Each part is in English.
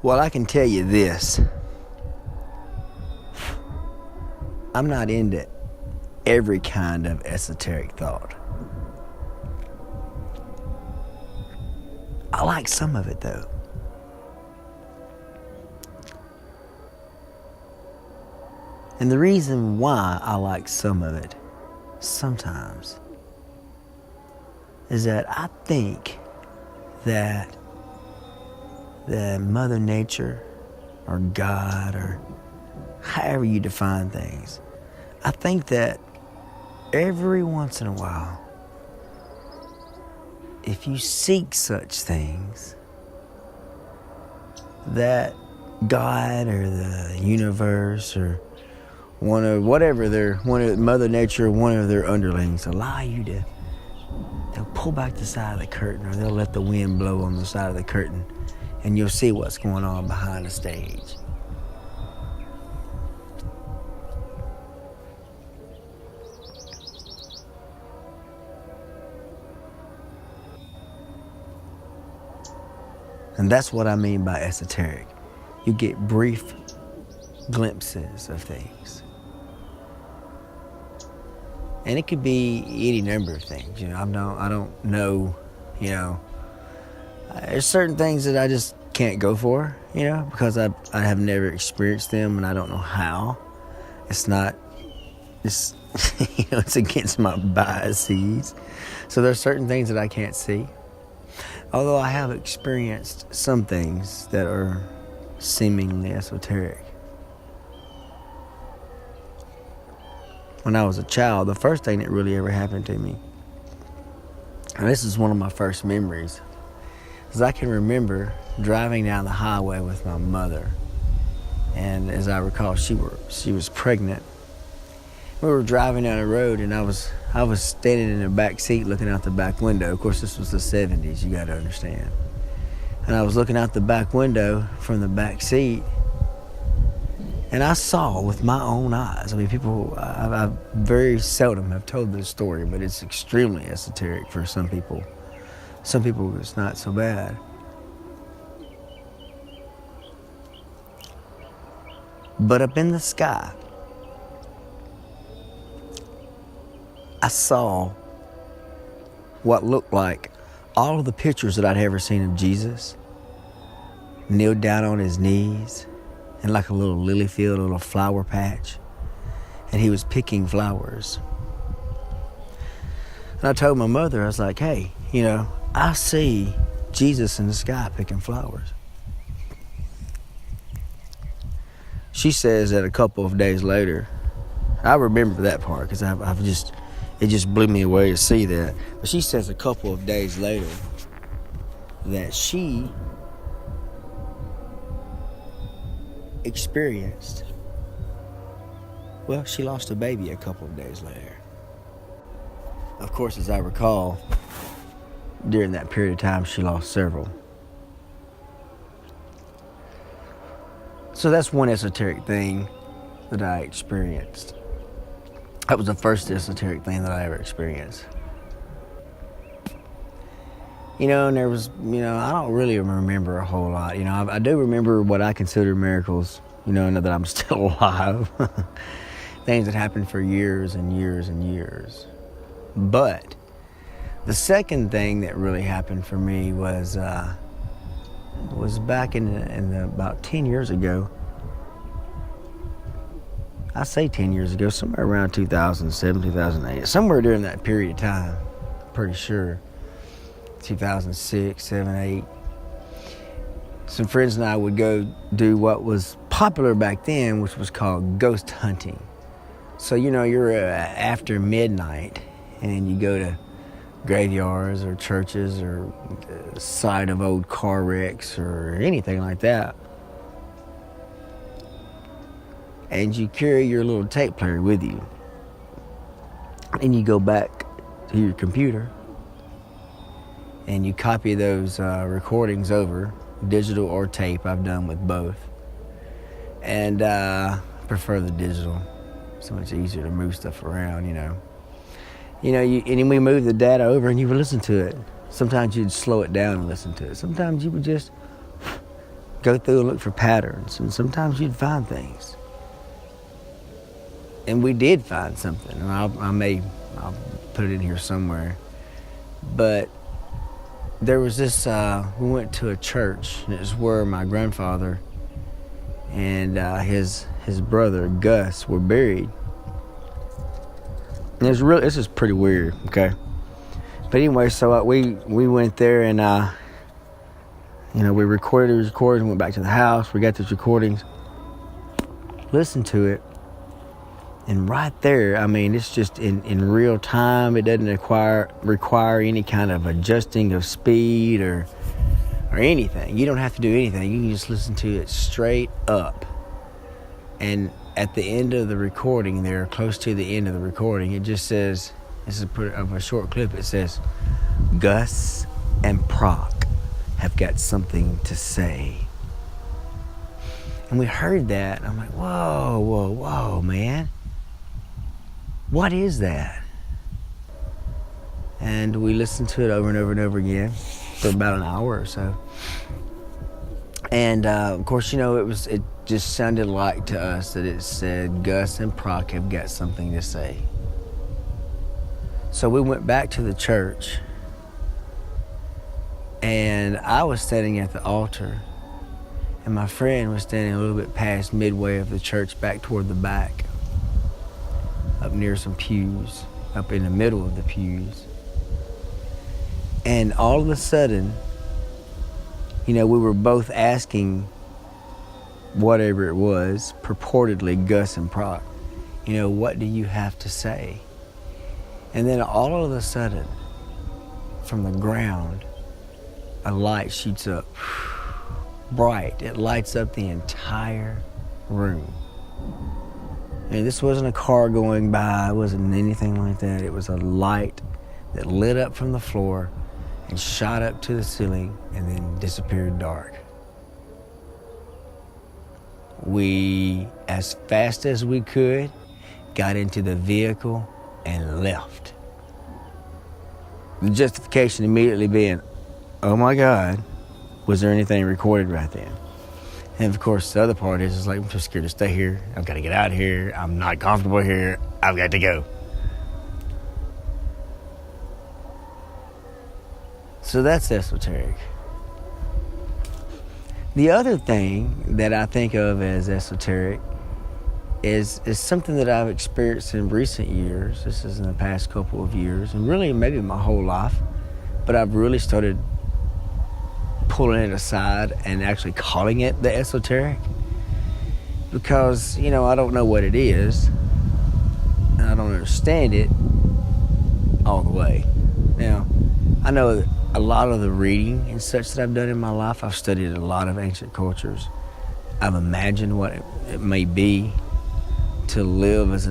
Well, I can tell you this. I'm not into every kind of esoteric thought. I like some of it, though. And the reason why I like some of it, sometimes, is that I think that Mother Nature, or God, or however you define things, I think that every once in a while, if you seek such things, that God or the universe or one of Mother Nature, one of their underlings, allow you to, they'll pull back the side of the curtain, or they'll let the wind blow on the side of the curtain, and you'll see what's going on behind the stage. And that's what I mean by esoteric. You get brief glimpses of things. And it could be any number of things. I don't know, there's certain things that I just can't go for, because I have never experienced them and I don't know how. It's against my biases. So there's certain things that I can't see. Although I have experienced some things that are seemingly esoteric. When I was a child, the first thing that really ever happened to me, and this is one of my first memories, is I can remember driving down the highway with my mother. And as I recall, she was pregnant. We were driving down the road, and I was standing in the back seat looking out the back window. Of course, this was the 70s, you got to understand. And I was looking out the back window from the back seat, and I saw with my own eyes. I mean, I very seldom have told this story, but it's extremely esoteric for some people. Some people, it's not so bad. But up in the sky, I saw what looked like all of the pictures that I'd ever seen of Jesus, kneeled down on his knees in like a little lily field, a little flower patch, and he was picking flowers. And I told my mother, I was like, hey, I see Jesus in the sky picking flowers. She says that a couple of days later, I remember that part because it just blew me away to see that. But she says a couple of days later that she experienced, she lost a baby a couple of days later. Of course, as I recall, during that period of time, she lost several. So that's one esoteric thing that I experienced. That was the first esoteric thing that I ever experienced. And there was, I don't really remember a whole lot. I do remember what I consider miracles, now that I'm still alive. Things that happened for years and years and years. But the second thing that really happened for me was back in about 10 years ago. I say 10 years ago, somewhere around 2007, 2008, somewhere during that period of time, pretty sure, 2006, 7, 8. Some friends and I would go do what was popular back then, which was called ghost hunting. So, you're after midnight and you go to graveyards or churches or the site of old car wrecks or anything like that. And you carry your little tape player with you. And you go back to your computer and you copy those recordings over, digital or tape. I've done with both. And I prefer the digital. So much easier to move stuff around, and we move the data over and you would listen to it. Sometimes you'd slow it down and listen to it. Sometimes you would just go through and look for patterns, and sometimes you'd find things. And we did find something, and I'll put it in here somewhere. But there was this, we went to a church, and it was where my grandfather and his brother, Gus, were buried. And this is pretty weird, okay? But anyway, so we went there, and we recorded these recordings, went back to the house, we got these recordings, listened to it, and right there, I mean, it's just in real time. It doesn't require any kind of adjusting of speed or anything. You don't have to do anything. You can just listen to it straight up. And at the end of the recording there, close to the end of the recording, it just says, this is a short clip, it says, Gus and Proc have got something to say. And we heard that, and I'm like, whoa, man. What is that? And we listened to it over and over and over again for about an hour or so. And of course, it just sounded like to us that it said, Gus and Proc have got something to say. So we went back to the church, and I was standing at the altar, and my friend was standing a little bit past midway of the church, back toward the back, up near some pews, up in the middle of the pews. And all of a sudden, we were both asking whatever it was, purportedly Gus and Proc, what do you have to say? And then all of a sudden, from the ground, a light shoots up, bright. It lights up the entire room. And this wasn't a car going by, it wasn't anything like that. It was a light that lit up from the floor and shot up to the ceiling and then disappeared dark. We, as fast as we could, got into the vehicle and left. The justification immediately being, oh my God, was there anything recorded right then? And of course, the other part is like, I'm too scared to stay here. I've got to get out of here. I'm not comfortable here. I've got to go. So that's esoteric. The other thing that I think of as esoteric is something that I've experienced in recent years. This is in the past couple of years, and really maybe my whole life. But I've really started pulling it aside and actually calling it the esoteric, because I don't know what it is, and I don't understand it all the way. Now, I know that a lot of the reading and such that I've done in my life, I've studied a lot of ancient cultures. I've imagined what it may be to live as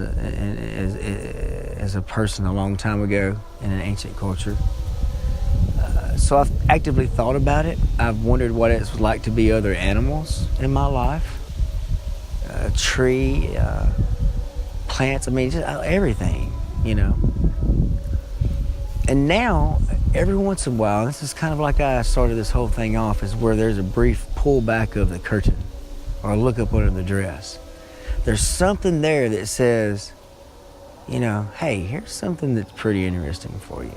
a person a long time ago in an ancient culture. So I've actively thought about it. I've wondered what it's like to be other animals in my life. A tree, plants, just everything, And now, every once in a while, this is kind of like I started this whole thing off, is where there's a brief pullback of the curtain or a look up under the dress. There's something there that says, hey, here's something that's pretty interesting for you.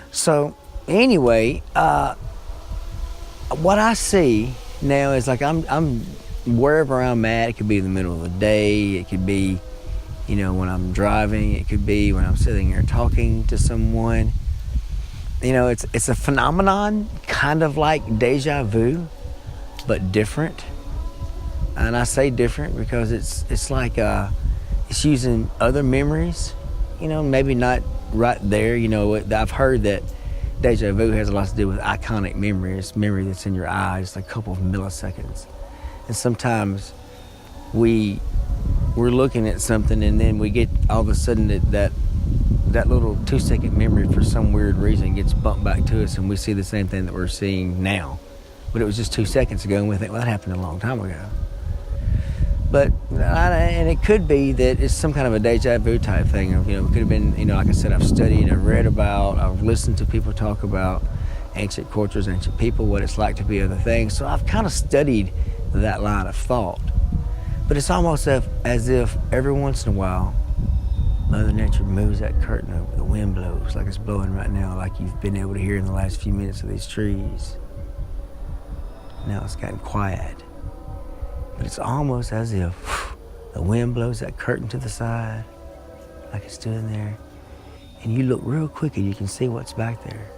So anyway, what I see now is like I'm wherever I'm at. It could be in the middle of the day. It could be, when I'm driving. It could be when I'm sitting here talking to someone. It's a phenomenon, kind of like deja vu, but different. And I say different because it's like it's using other memories. Maybe not right there. I've heard that deja vu has a lot to do with iconic memory. It's memory that's in your eyes, a couple of milliseconds. And sometimes we're looking at something, and then we get all of a sudden that little 2-second memory for some weird reason gets bumped back to us, and we see the same thing that we're seeing now. But it was just 2 seconds ago, and we think, well, that happened a long time ago. But, and it could be that it's some kind of a deja vu type thing. It could have been, like I said, I've studied, I've read about, I've listened to people talk about, ancient cultures, ancient people, what it's like to be other things. So I've kind of studied that line of thought. But it's almost as if every once in a while, Mother Nature moves that curtain over. The wind blows like it's blowing right now, like you've been able to hear in the last few minutes of these trees. Now it's gotten quiet. But it's almost as if the wind blows that curtain to the side, like it's doing there. And you look real quick and you can see what's back there.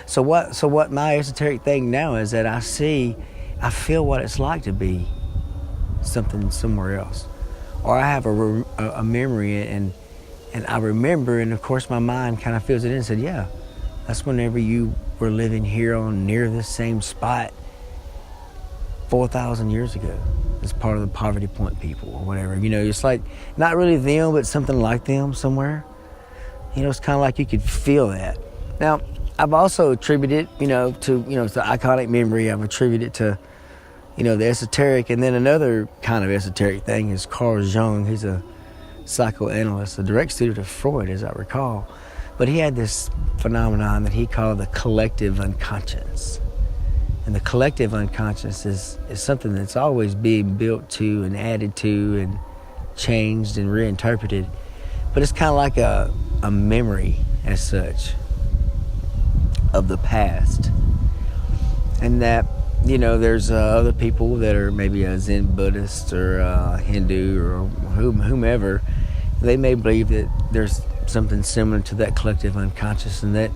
So what my esoteric thing now is that I feel what it's like to be something somewhere else. Or I have a memory and I remember, and of course my mind kind of fills it in and said, yeah, that's whenever you were living here on near this same spot 4,000 years ago as part of the Poverty Point people or whatever. You know, it's like not really them, but something like them somewhere. You know, it's kind of like you could feel that. Now, I've also attributed, to the iconic memory. I've attributed to, the esoteric. And then another kind of esoteric thing is Carl Jung. He's a psychoanalyst, a direct student of Freud, as I recall. But he had this phenomenon that he called the collective unconscious. And the collective unconscious is something that's always being built to and added to and changed and reinterpreted. But it's kind of like a memory, as such, of the past. And that, there's other people that are maybe a Zen Buddhist or a Hindu or whomever. They may believe that there's something similar to that collective unconscious, and that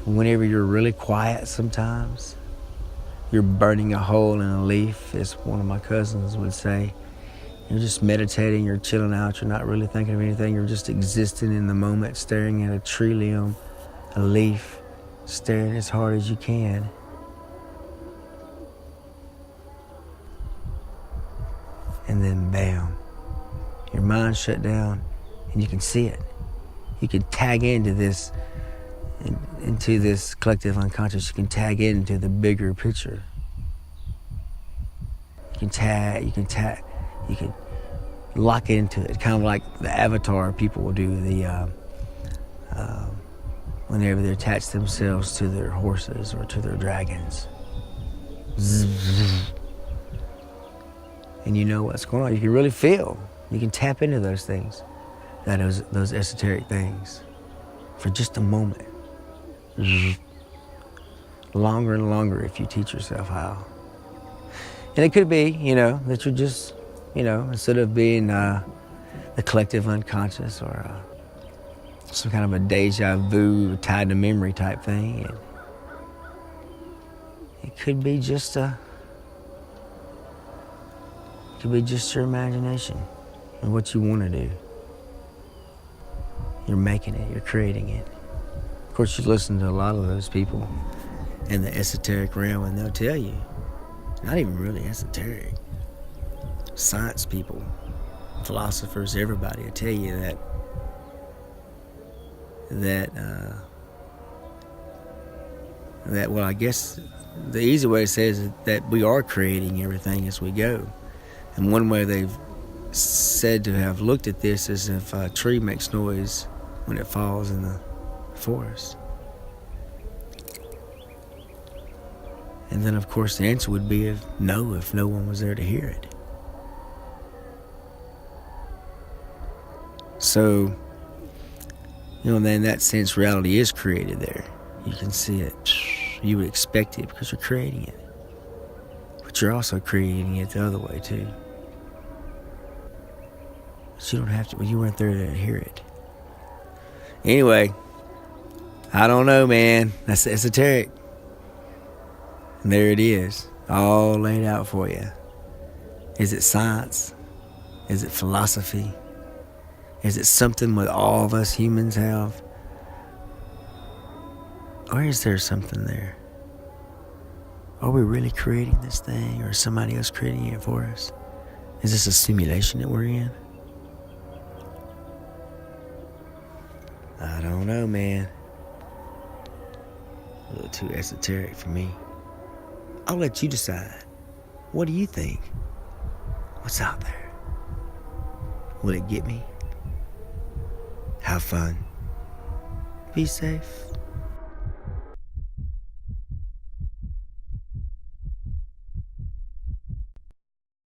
whenever you're really quiet sometimes, you're burning a hole in a leaf, as one of my cousins would say. You're just meditating, you're chilling out, you're not really thinking of anything, you're just existing in the moment, staring at a tree limb, a leaf, staring as hard as you can. And then bam, your mind shut down and you can see it. You can tag into this collective unconscious. You can tag into the bigger picture. You can lock into it, kind of like the avatar people will do whenever they attach themselves to their horses or to their dragons. And you know what's going on. You can really feel. You can tap into those things, those esoteric things, for just a moment. Longer and longer if you teach yourself how. And it could be, that you're just, instead of being the collective unconscious or some kind of a deja vu tied to memory type thing, it could be just your imagination and what you want to do. You're making it, you're creating it. Of course, you listen to a lot of those people in the esoteric realm, and they'll tell you, not even really esoteric, science people, philosophers, everybody will tell you that well, I guess the easy way to say it is that we are creating everything as we go. And one way they've said to have looked at this is if a tree makes noise when it falls in the forest. And then, of course, the answer would be if no one was there to hear it. So, then in that sense, reality is created there. You can see it. You would expect it because you're creating it. But you're also creating it the other way, too. But you don't have to, you weren't there to hear it. Anyway, I don't know, man. That's esoteric. And there it is, all laid out for you. Is it science? Is it philosophy? Is it something that all of us humans have? Or is there something there? Are we really creating this thing, or is somebody else creating it for us? Is this a simulation that we're in? I don't know, man. A little too esoteric for me. I'll let you decide. What do you think? What's out there? Will it get me? Have fun. Be safe.